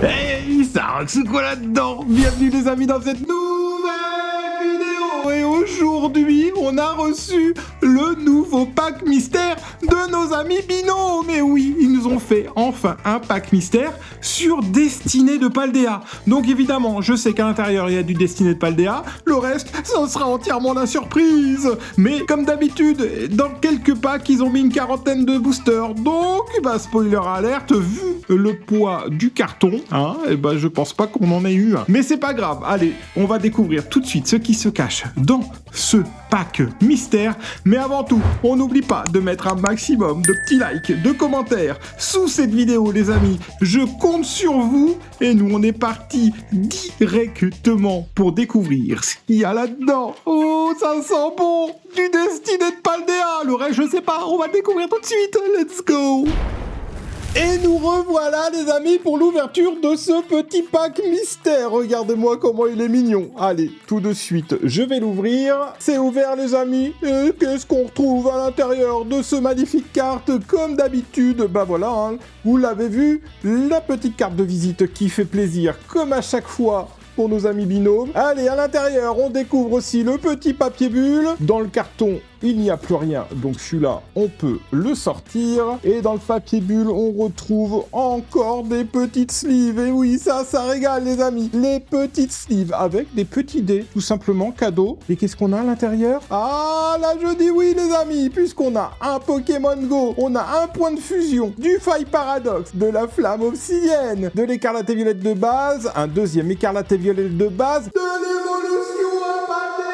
Hey, ça c'est quoi là-dedans? Bienvenue les amis dans cette nouvelle vidéo. Et aujourd'hui, on a reçu le nouveau pack mystère de nos amis Binôme. Mais oui, ils nous ont fait enfin un pack mystère sur Destinée de Paldea. Donc évidemment, je sais qu'à l'intérieur, il y a du Destinée de Paldea. Le reste, ça sera entièrement la surprise. Mais comme d'habitude, dans quelques packs, ils ont mis une quarantaine de boosters. Donc, spoiler alerte, vu le poids du carton, je pense pas qu'on en ait eu un. Mais c'est pas grave. Allez, on va découvrir tout de suite ce qui se cache dans ce pack mystère. Mais avant tout, on n'oublie pas de mettre un maximum de petits likes, de commentaires sous cette vidéo, les amis. Je compte sur vous et nous, on est parti directement pour découvrir ce qu'il y a là-dedans. Oh, ça sent bon! Du Destinée de Paldea! Le reste, je sais pas, on va découvrir tout de suite. Let's go! Et nous revoilà les amis pour l'ouverture de ce petit pack mystère. Regardez-moi comment il est mignon. Allez, tout de suite, je vais l'ouvrir. C'est ouvert les amis. Et qu'est-ce qu'on retrouve à l'intérieur de ce magnifique carte? Comme d'habitude, voilà, vous l'avez vu, la petite carte de visite qui fait plaisir comme à chaque fois pour nos amis binômes. Allez, à l'intérieur, on découvre aussi le petit papier bulle. Dans le carton, il n'y a plus rien, donc celui-là, on peut le sortir. Et dans le papier bulle, on retrouve encore des petites sleeves. Et oui, ça régale les amis. Les petites sleeves avec des petits dés, tout simplement, cadeau. Et qu'est-ce qu'on a à l'intérieur? Ah, là, je dis oui les amis, puisqu'on a un Pokémon Go, on a un point de fusion, du Faille Paradoxe, de la Flamme Obsidienne, de l'écarlate et violette de base, un deuxième écarlate et violette de base, de l'évolution à Paldea.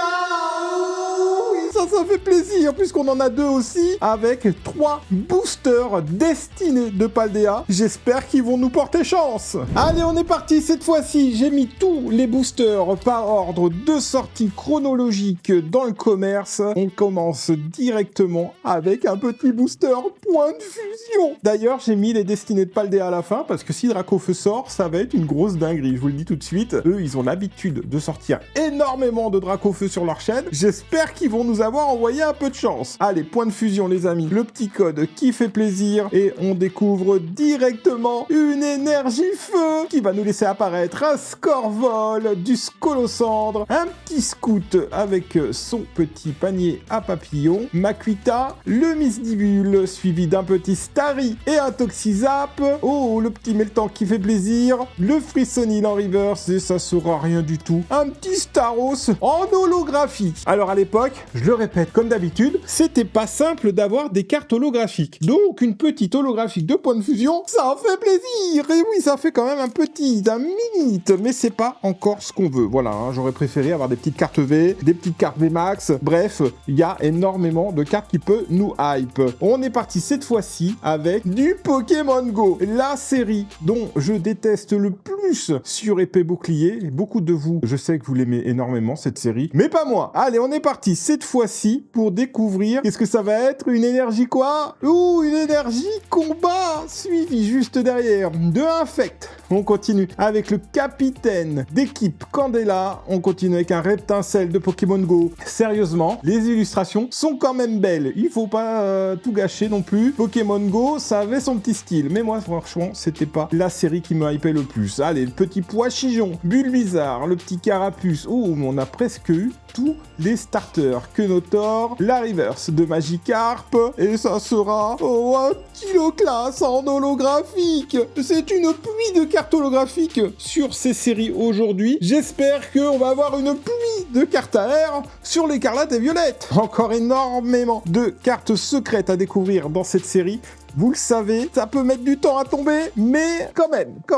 Oui, ça fait plaisir, puisqu'on en a deux aussi, avec 3 boosters destinés de Paldea. J'espère qu'ils vont nous porter chance. Allez, on est parti. Cette fois-ci, j'ai mis tous les boosters par ordre de sortie chronologique dans le commerce. On commence directement avec un petit booster point de fusion. D'ailleurs, j'ai mis les destinés de Paldea à la fin, parce que si Dracofeu sort, ça va être une grosse dinguerie. Je vous le dis tout de suite. Eux, ils ont l'habitude de sortir énormément de Dracofeu sur leur chaîne. J'espère qu'ils vont nous avoir envoyé un peu de chance. Allez, point de fusion les amis, le petit code qui fait plaisir et on découvre directement une énergie feu qui va nous laisser apparaître un Scorvol, du Scolocendre, un petit Scout avec son petit panier à papillons, Makuita, le Misdibule suivi d'un petit Starry et un Toxizap. Oh, le petit Meltan qui fait plaisir, le Frissonil en reverse et ça sera rien du tout, un petit Staros en holographique. Alors à l'époque, je le répète, comme d'habitude, c'était pas simple d'avoir des cartes holographiques. Donc, une petite holographique de point de fusion, ça fait plaisir. Et oui, ça fait quand même un minute, mais c'est pas encore ce qu'on veut. Voilà, j'aurais préféré avoir des petites cartes V, des petites cartes VMAX. Bref, il y a énormément de cartes qui peuvent nous hype. On est parti cette fois-ci avec du Pokémon Go, la série dont je déteste le plus sur épée bouclier. Et beaucoup de vous, je sais que vous l'aimez énormément cette série, mais pas moi. Allez, on est parti cette fois-ci pour découvrir qu'est-ce que ça va être, une énergie quoi? Ouh, une énergie combat suivi juste derrière de Infect. On continue avec le capitaine d'équipe Candela. On continue avec un Reptincelle de Pokémon Go. Sérieusement, les illustrations sont quand même belles. Il faut pas tout gâcher non plus. Pokémon Go, ça avait son petit style. Mais moi, franchement, c'était pas la série qui me hypait le plus. Allez, le petit Poichigeon, Bulbizarre, le petit Carapuce. Oh, on a presque eu tous les starters. Quenotor, la reverse de Magikarp. Et ça sera un Kiloclass en holographique. C'est une pluie de cartes holographiques sur ces séries aujourd'hui. J'espère qu'on va avoir une pluie de cartes à air sur l'écarlate et violette. Encore énormément de cartes secrètes à découvrir dans cette série. Vous le savez, ça peut mettre du temps à tomber, mais quand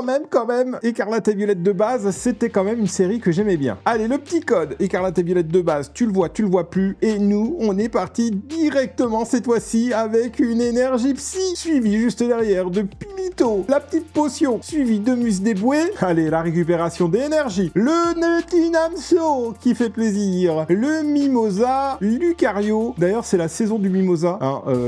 même, Écarlate et Violette de base, c'était quand même une série que j'aimais bien. Allez, le petit code Écarlate et Violette de base, tu le vois plus, et nous, on est parti directement cette fois-ci avec une énergie psy, suivie juste derrière de Pilito, la petite potion, suivie de Muse Déboué. Allez, la récupération d'énergie, le Nutinamso qui fait plaisir, le Mimosa, Lucario. D'ailleurs, c'est la saison du Mimosa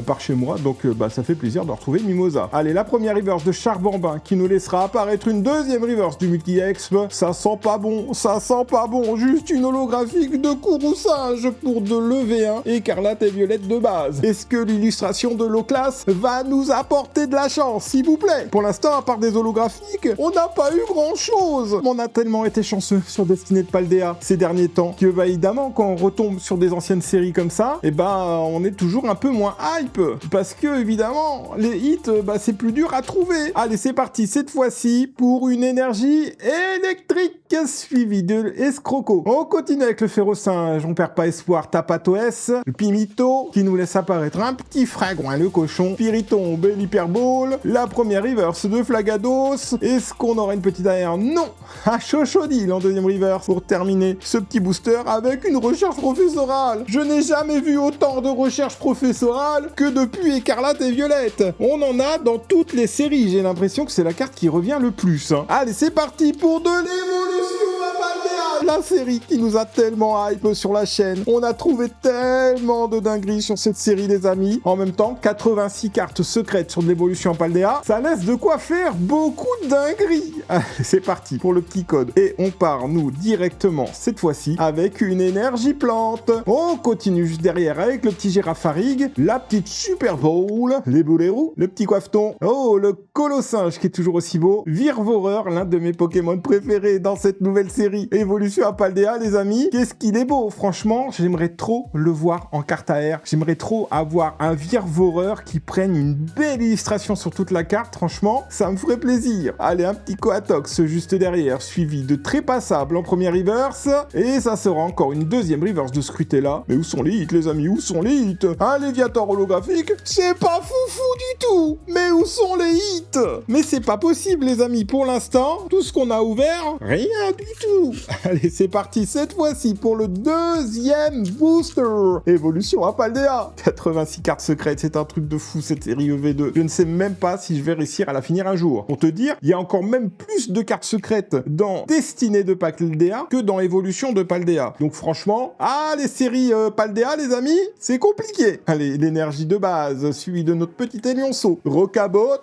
par chez moi, donc ça fait plaisir plaisir de retrouver Mimosa. Allez, la première reverse de Charbambin qui nous laissera apparaître une deuxième reverse du multi-exp. Ça sent pas bon, juste une holographique de Courroucinge pour de l'EV1 écarlate et violette de base. Est-ce que l'illustration de l'O-Class va nous apporter de la chance, s'il vous plaît? Pour l'instant, à part des holographiques, on n'a pas eu grand-chose. On a tellement été chanceux sur Destinée de Paldea ces derniers temps que, évidemment, quand on retombe sur des anciennes séries comme ça, on est toujours un peu moins hype. Parce que, évidemment, les hits, c'est plus dur à trouver. Allez, c'est parti, cette fois-ci, pour une énergie électrique suivie de Escroco. On continue avec le Férocinge, on perd pas espoir, Tapatoès, le Pimito, qui nous laisse apparaître un petit Fragouin, le cochon, Piriton, l'Hyperball, la première reverse de Flagados. Est-ce qu'on aura une petite AR? Non. À Chochodil en deuxième reverse pour terminer ce petit booster avec une recherche professorale. Je n'ai jamais vu autant de recherches professorales que depuis Écarlate et Violette. On en a dans toutes les séries, j'ai l'impression que c'est la carte qui revient le plus. Allez, c'est parti pour de l'évolution à Paldea, la série qui nous a tellement hype sur la chaîne. On a trouvé tellement de dingueries sur cette série, les amis. En même temps, 86 cartes secrètes sur de l'évolution à Paldea, ça laisse de quoi faire beaucoup de dingueries. Allez, c'est parti pour le petit code. Et on part, nous, directement, cette fois-ci, avec une énergie plante. On continue juste derrière avec le petit Girafarig, la petite Super Bowl, les Boulérous, le petit Coiffeton, le Colossinge qui est toujours aussi beau, Virvoreur, l'un de mes Pokémon préférés dans cette nouvelle série Évolution à Paldea, les amis. Qu'est-ce qu'il est beau, franchement, j'aimerais trop le voir en carte AR. J'aimerais trop avoir un Virvoreur qui prenne une belle illustration sur toute la carte, franchement, ça me ferait plaisir. Allez, un petit Coatox juste derrière, suivi de Trépassable en première reverse, et ça sera encore une deuxième reverse de Scrutella. Mais où sont les hits, les amis, où sont les hits? Un Léviator holographique, c'est pas foufou du tout. Mais où sont les hits? Mais c'est pas possible, les amis, pour l'instant, tout ce qu'on a ouvert, rien du tout. Allez, c'est parti cette fois-ci pour le deuxième booster. Évolution à Paldea. 86 cartes secrètes, c'est un truc de fou cette série EV2. Je ne sais même pas si je vais réussir à la finir un jour. Pour te dire, il y a encore même plus de cartes secrètes dans Destinée de Paldea que dans Évolution de Paldea. Donc franchement, les séries Paldea, les amis, c'est compliqué. Allez, l'énergie de base, suivi de notre petit Elionceau. Rocabot,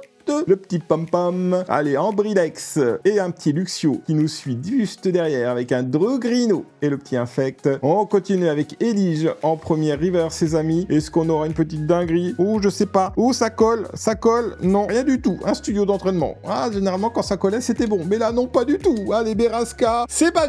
le petit pom-pom, allez, Ambrilex et un petit Luxio qui nous suit juste derrière avec un Drogrino et le petit Infect. On continue avec Elige en première river, ses amis. Est-ce qu'on aura une petite dinguerie? Je sais pas. Ça colle, non, rien du tout. Un studio d'entraînement. Généralement, quand ça collait, c'était bon. Mais là, non, pas du tout. Allez, Beraska, c'est pas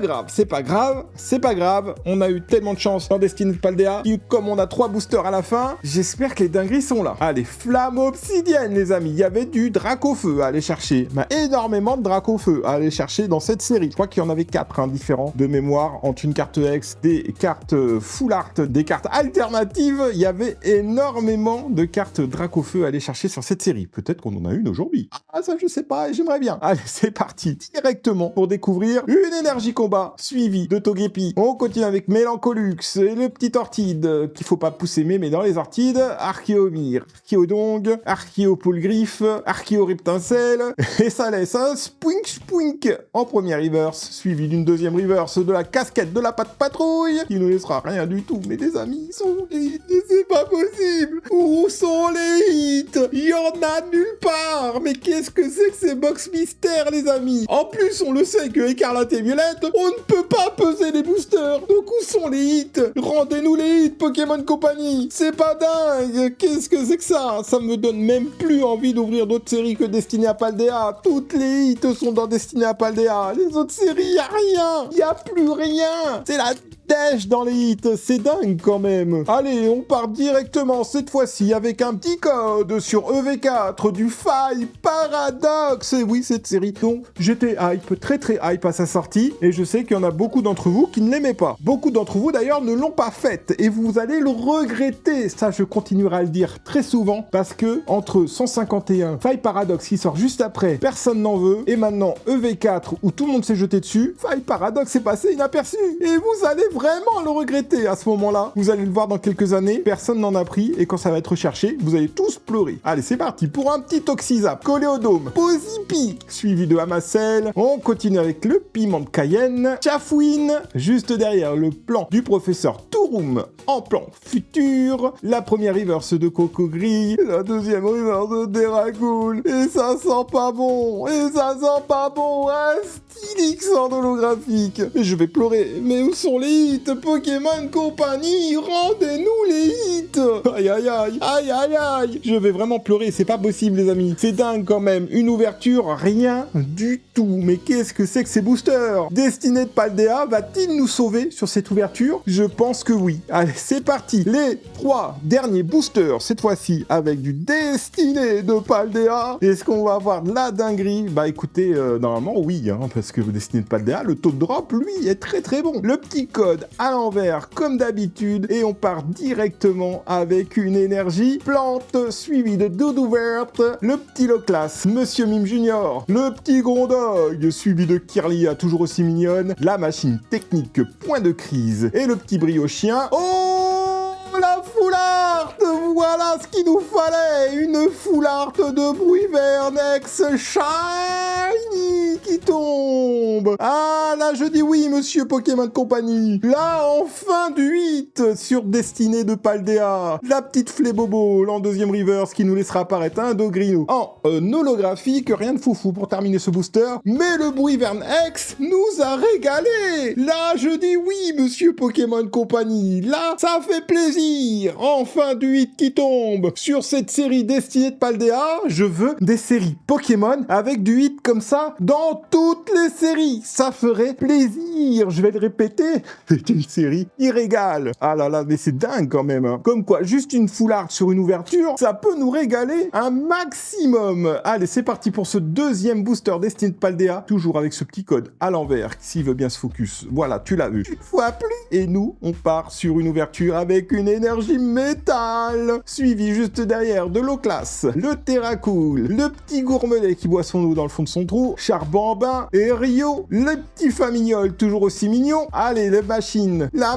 grave. On a eu tellement de chance dans Destinée de Paldea. Et comme on a 3 boosters à la fin, j'espère que les dingueries sont là. Allez, Flamme Obsidienne, les amis. Il y avait du Dracofeu à aller chercher. Énormément de Dracofeu à aller chercher dans cette série. Je crois qu'il y en avait 4 différents de mémoire entre une carte X, des cartes full art, des cartes alternatives. Il y avait énormément de cartes Dracofeu à aller chercher sur cette série. Peut-être qu'on en a une aujourd'hui. Ça je sais pas, et j'aimerais bien. Allez, c'est parti directement pour découvrir une énergie combat suivie de Togepi. On continue avec Mélancolux et le petit Ortide qu'il faut pas pousser mais dans les Ortides, Archéomir, Archéodong, Archéopolgriffe, Archéoriptincelle, et ça laisse un Spoink en première reverse, suivi d'une deuxième reverse de la casquette de la patte patrouille, qui ne laissera rien du tout. Mais des amis, ils sont les hits, c'est pas possible. Où sont les hits? Il y en a nulle part. Mais qu'est-ce que c'est que ces box mystères, les amis? En plus, on le sait que Écarlate et Violette, on ne peut pas peser les boosters. Donc où sont les hits? Rendez-nous les hits, Pokémon Company. C'est pas dingue. Qu'est-ce que c'est que ça? Ça me donne même plus envie d'ouvrir d'autres séries que Destinée à Paldea. Toutes les hits sont dans Destinée à Paldea. Les autres séries, y a rien. Y a plus rien. C'est la dèche dans les hits. C'est dingue quand même. Allez, on part directement cette fois-ci avec un petit code sur EV4 du Faille Paradox. Et oui, cette série dont j'étais hype, très hype à sa sortie. Et je sais qu'il y en a beaucoup d'entre vous qui ne l'aimaient pas. Beaucoup d'entre vous d'ailleurs ne l'ont pas faite. Et vous allez le regretter. Ça, je continuerai à le dire très souvent. Parce que entre 151, Faille Paradox qui sort juste après, personne n'en veut. Et maintenant, EV4 où tout le monde s'est jeté dessus, Faille Paradox est passé inaperçu. Et vous allez vraiment le regretter à ce moment-là. Vous allez le voir dans quelques années, personne n'en a pris et quand ça va être recherché, vous allez tous pleurer. Allez, c'est parti pour un petit Oxysap collé au dôme. Posipi, suivi de Amacel. On continue avec le piment de Cayenne. Chafouine, juste derrière le plan du professeur Touroum en plan futur. La première reverse de Coco Gris. La deuxième reverse de Deracool. Et ça sent pas bon. Et ça sent pas bon. Un Stylix en holographique. Et je vais pleurer. Mais où sont les hits? Pokémon Company, rendez-nous les hits. Aïe aïe aïe. Aïe aïe aïe. Je vais vraiment pleurer. C'est pas possible les amis. C'est dingue quand même. Une ouverture, rien du tout. Mais qu'est-ce que c'est que ces boosters? Destiné de Paldea va-t-il nous sauver sur cette ouverture? Je pense que oui. Allez, c'est parti. Les 3 derniers boosters, cette fois-ci avec du Destiné de Paldea. Est-ce qu'on va avoir de la dinguerie? Bah écoutez, normalement oui, hein, parce que le Destiné de Paldea, le taux de drop, lui, est très très bon. Le petit code à l'envers, comme d'habitude, et on part directement avec une énergie plante, suivie de Doudou Verte, le petit Loclas, Monsieur Mime Junior, le petit Grondog, suivi de Kirlia, toujours aussi mignonne, la machine technique point de crise, et le petit briochien. Oh, la foularte! Voilà ce qu'il nous fallait! Une foularte de Bruivernex Shiny qui tombe! Ah, là, je dis oui, monsieur Pokémon Company! Là, enfin du 8 sur Destinée de Paldea! La petite Flébobo, en deuxième reverse, qui nous laissera apparaître un Dogrino en holographique, rien de foufou pour terminer ce booster, mais le Bruivernex nous a régalé! Là, je dis oui, monsieur Pokémon Company! Là, ça fait plaisir! Enfin du 8 qui tombe sur cette série Destinée de Paldea. Je veux des séries Pokémon avec du 8 comme ça dans toutes les séries. Ça ferait plaisir. Je vais le répéter. C'est une série qui régale. Ah là là, mais c'est dingue quand même. Hein. Comme quoi, juste une foularde sur une ouverture, ça peut nous régaler un maximum. Allez, c'est parti pour ce deuxième booster Destinée de Paldea. Toujours avec ce petit code à l'envers, s'il veut bien se focus. Voilà, tu l'as vu. Une fois plus. Et nous, on part sur une ouverture avec une énergie métal, suivi juste derrière de l'eau classe, le Terracool, le petit Gourmelet qui boit son eau dans le fond de son trou, Charbambin et Rio, le petit Famignol toujours aussi mignon. Allez, la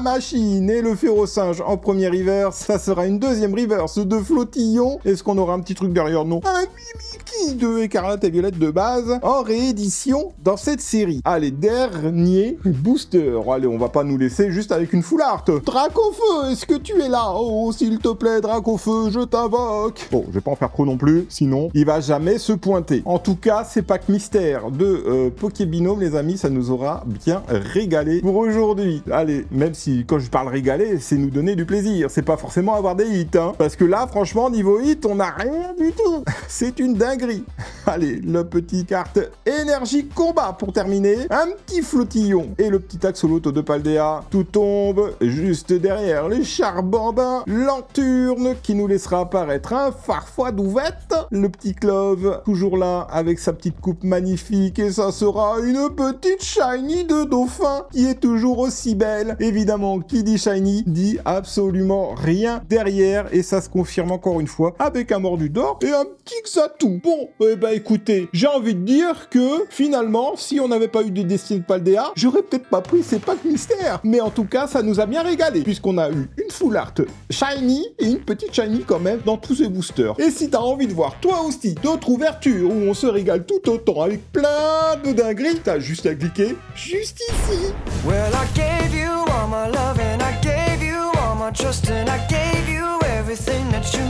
machine et le Férocinge en première reverse, ça sera une deuxième reverse de Flottillon. Est-ce qu'on aura un petit truc derrière? Non. Un Mimikyu de Écarlate et Violette de base en réédition dans cette série. Allez, dernier booster. Allez, on va pas nous laisser juste avec une foularte. Dracofeu, est-ce que tu es là? Oh, s'il te plaît, Dracofeu, je t'invoque. Bon, je vais pas en faire trop non plus, sinon il va jamais se pointer. En tout cas, ces packs mystères de Pokébinôme, les amis, ça nous aura bien régalé pour aujourd'hui. Allez, même si quand je parle régalé, c'est nous donner du plaisir. C'est pas forcément avoir des hits, hein. Parce que là, franchement, niveau hit, on n'a rien du tout. C'est une dinguerie. Allez, le petit carte énergie combat pour terminer. Un petit Flottillon et le petit axoloto de Paldea. Tout tombe juste derrière les Charbambins. Lanturne qui nous laissera apparaître un Farfois d'Ouvette. Le petit Clove, toujours là avec sa petite coupe magnifique. Et ça sera une petite Shiny de Dauphin qui est toujours aussi belle. Évidemment, qui dit Shiny dit absolument rien derrière. Et ça se confirme encore une fois avec un mordu d'or et un petit Xatou. Bon, eh ben écoutez, j'ai envie de dire que finalement, si on n'avait pas eu de Destinée de Paldea, j'aurais peut-être pas pris ces packs mystères. Mais en tout cas, ça nous a bien régalé puisqu'on a eu une full art Shiny et une petite Shiny quand même dans tous ces boosters. Et si t'as envie de voir toi aussi d'autres ouvertures où on se régale tout autant avec plein de dingueries, t'as juste à cliquer juste ici. Well, I gave you all my love and I gave you all my trust and I gave you everything that you